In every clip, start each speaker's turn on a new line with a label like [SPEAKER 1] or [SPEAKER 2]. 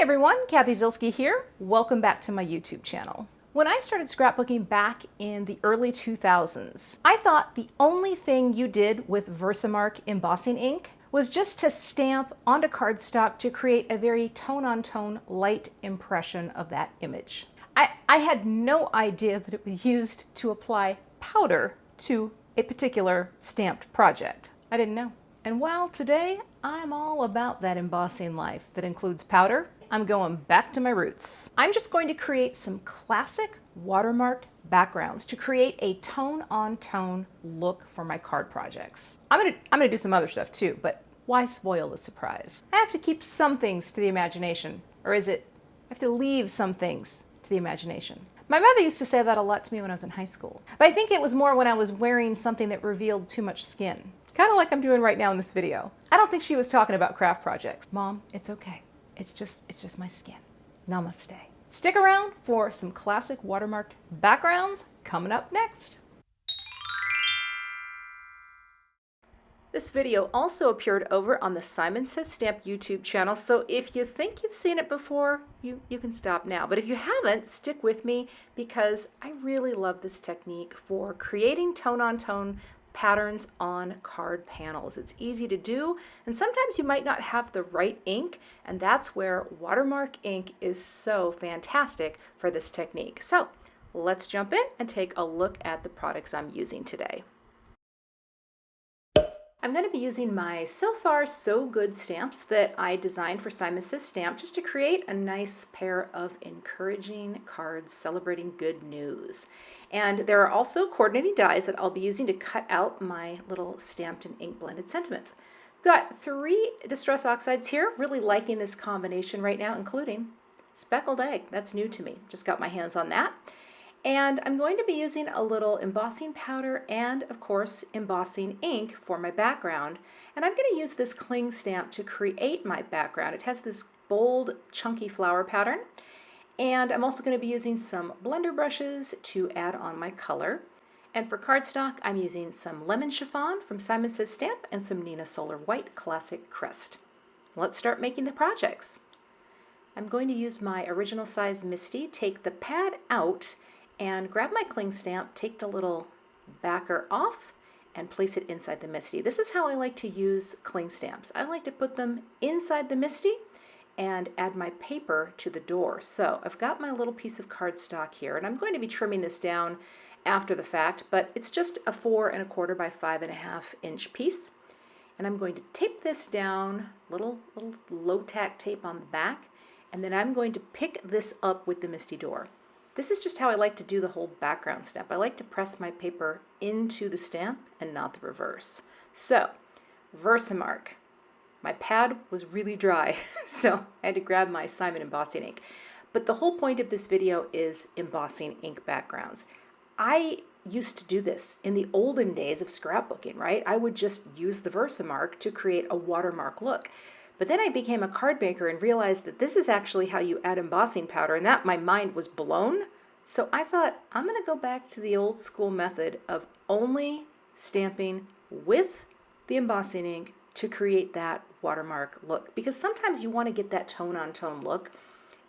[SPEAKER 1] everyone, Cathy Zielske here. Welcome back to my YouTube channel. When I started scrapbooking back in the early 2000s, I thought the only thing you did with Watermark embossing ink was just to stamp onto cardstock to create a very tone-on-tone light impression of that image. I had no idea that it was used to apply powder to a particular stamped project. I didn't know. And while today I'm all about that embossing life that includes powder, I'm going back to my roots. I'm just going to create some classic watermark backgrounds to create a tone-on-tone look for my card projects. I'm gonna do some other stuff too, but why spoil the surprise? I have to keep some things to the imagination, or is it I have to leave some things to the imagination? My mother used to say that a lot to me when I was in high school, but I think it was more when I was wearing something that revealed too much skin. Kind of like I'm doing right now in this video. I don't think she was talking about craft projects. Mom, it's okay. It's just my skin. Namaste. Stick around for some classic watermarked backgrounds coming up next. This video also appeared over on the Simon Says Stamp YouTube channel, so if you think you've seen it before, you can stop now. But if you haven't, stick with me because I really love this technique for creating tone-on-tone patterns on card panels. It's easy to do, and sometimes you might not have the right ink, and that's where watermark ink is so fantastic for this technique. So let's jump in and take a look at the products I'm using today. I'm going to be using my So Far So Good stamps that I designed for Simon Says Stamp just to create a nice pair of encouraging cards celebrating good news. And there are also coordinating dies that I'll be using to cut out my little stamped and ink blended sentiments. Got 3 Distress Oxides here, really liking this combination right now, including Speckled Egg. That's new to me, just got my hands on that. And I'm going to be using a little embossing powder and, of course, embossing ink for my background. And I'm going to use this cling stamp to create my background. It has this bold, chunky flower pattern. And I'm also going to be using some blender brushes to add on my color. And for cardstock, I'm using some lemon chiffon from Simon Says Stamp and some Neenah Solar White Classic Crest. Let's start making the projects. I'm going to use my original size Misty, take the pad out, and grab my cling stamp, take the little backer off, and place it inside the Misty. This is how I like to use cling stamps. I like to put them inside the Misty and add my paper to the door. So I've got my little piece of cardstock here, and I'm going to be trimming this down after the fact, but it's just a 4 1/4 by 5 1/2 inch piece. And I'm going to tape this down, little low tack tape on the back, and then I'm going to pick this up with the Misty door. This is just how I like to do the whole background step. I like to press my paper into the stamp and not the reverse. So, Watermark. My pad was really dry, so I had to grab my Simon embossing ink. But the whole point of this video is embossing ink backgrounds. I used to do this in the olden days of scrapbooking, right? I would just use the Watermark to create a watermark look. But then I became a card maker and realized that this is actually how you add embossing powder, and that my mind was blown. So I thought, I'm going to go back to the old school method of only stamping with the embossing ink to create that watermark look. Because sometimes you want to get that tone-on-tone look,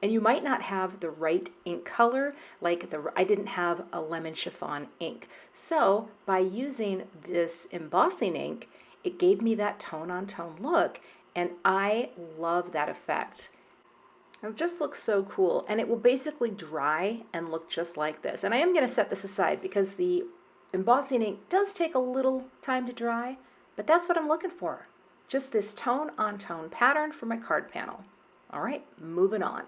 [SPEAKER 1] and you might not have the right ink color, like I didn't have a lemon chiffon ink. So by using this embossing ink, it gave me that tone-on-tone look. And I love that effect. It just looks so cool, and it will basically dry and look just like this. And I am going to set this aside because the embossing ink does take a little time to dry, but that's what I'm looking for. Just this tone-on-tone pattern for my card panel. All right, moving on.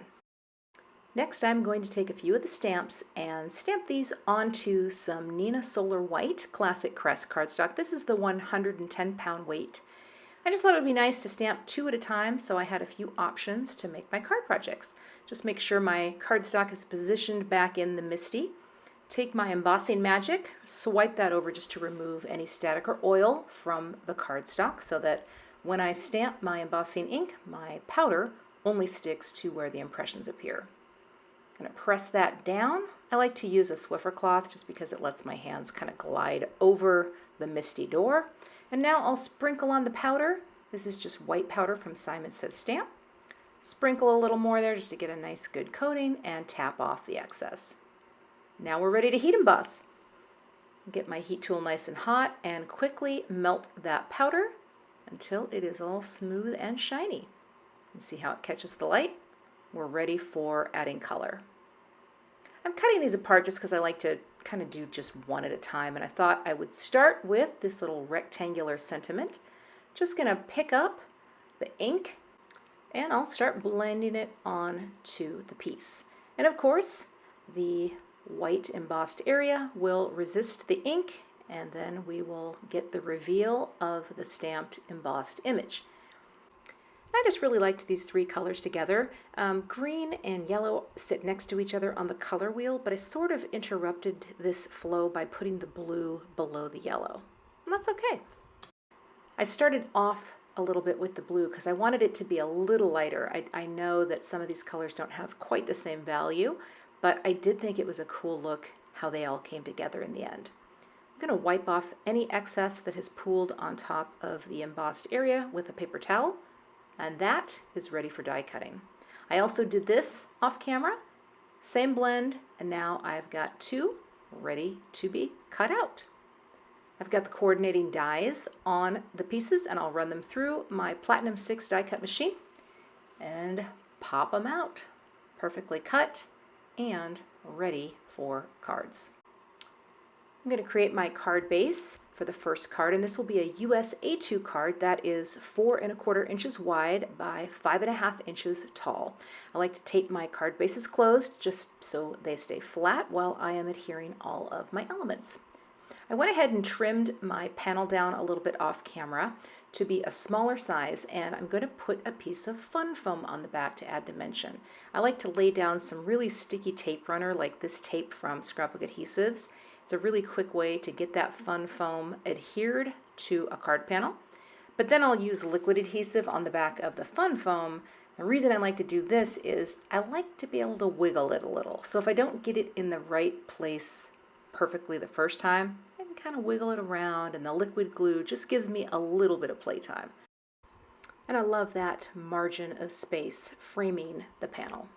[SPEAKER 1] Next, I'm going to take a few of the stamps and stamp these onto some Neenah Solar White Classic Crest cardstock. This is the 110-pound weight. I just thought it would be nice to stamp 2 at a time, so I had a few options to make my card projects. Just make sure my cardstock is positioned back in the Misty. Take my embossing magic, swipe that over just to remove any static or oil from the cardstock so that when I stamp my embossing ink, my powder only sticks to where the impressions appear. I'm going to press that down. I like to use a Swiffer cloth just because it lets my hands kind of glide over the Misty door. And now I'll sprinkle on the powder. This is just white powder from Simon Says Stamp. Sprinkle a little more there just to get a nice good coating and tap off the excess. Now we're ready to heat emboss. Get my heat tool nice and hot and quickly melt that powder until it is all smooth and shiny. You see how it catches the light? We're ready for adding color. I'm cutting these apart just because I like to kind of do just one at a time, and I thought I would start with this little rectangular sentiment. Just going to pick up the ink and I'll start blending it onto the piece. And of course, the white embossed area will resist the ink, and then we will get the reveal of the stamped embossed image. I just really liked these three colors together. Green and yellow sit next to each other on the color wheel, but I sort of interrupted this flow by putting the blue below the yellow. And that's okay. I started off a little bit with the blue because I wanted it to be a little lighter. I know that some of these colors don't have quite the same value, but I did think it was a cool look how they all came together in the end. I'm going to wipe off any excess that has pooled on top of the embossed area with a paper towel, and that is ready for die cutting. I also did this off camera, same blend, and now I've got two ready to be cut out. I've got the coordinating dies on the pieces, and I'll run them through my Platinum 6 die cut machine and pop them out. Perfectly cut and ready for cards. I'm going to create my card base for the first card, and this will be a US A2 card that is 4 1/4 inches wide by 5 1/2 inches tall. I like to tape my card bases closed just so they stay flat while I am adhering all of my elements. I went ahead and trimmed my panel down a little bit off camera to be a smaller size, and I'm going to put a piece of fun foam on the back to add dimension. I like to lay down some really sticky tape runner like this tape from Scrapbook Adhesives. It's a really quick way to get that fun foam adhered to a card panel. But then I'll use liquid adhesive on the back of the fun foam. The reason I like to do this is I like to be able to wiggle it a little. So if I don't get it in the right place perfectly the first time, I can kind of wiggle it around, and the liquid glue just gives me a little bit of playtime. And I love that margin of space framing the panel.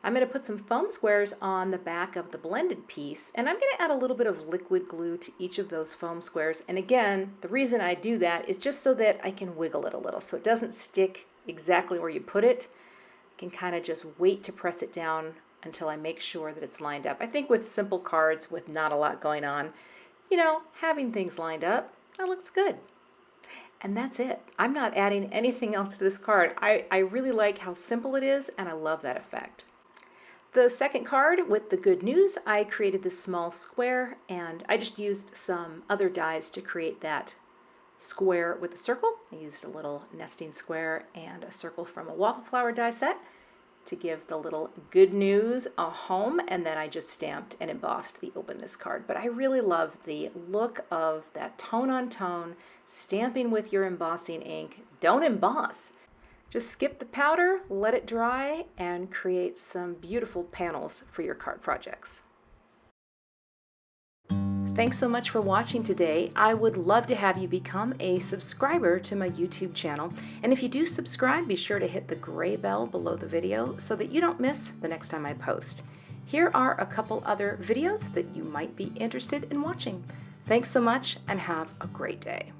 [SPEAKER 1] I'm going to put some foam squares on the back of the blended piece, and I'm going to add a little bit of liquid glue to each of those foam squares. And again, the reason I do that is just so that I can wiggle it a little so it doesn't stick exactly where you put it. I can kind of just wait to press it down until I make sure that it's lined up. I think with simple cards with not a lot going on, having things lined up, that looks good. And that's it. I'm not adding anything else to this card. I really like how simple it is, and I love that effect. The second card with the good news, I created this small square, and I just used some other dies to create that square with a circle. I used a little nesting square and a circle from a waffle flower die set to give the little good news a home, and then I just stamped and embossed the open this card. But I really love the look of that tone on tone, stamping with your embossing ink. Don't emboss. Just skip the powder, let it dry, and create some beautiful panels for your card projects. Thanks so much for watching today. I would love to have you become a subscriber to my YouTube channel. And if you do subscribe, be sure to hit the gray bell below the video so that you don't miss the next time I post. Here are a couple other videos that you might be interested in watching. Thanks so much and have a great day.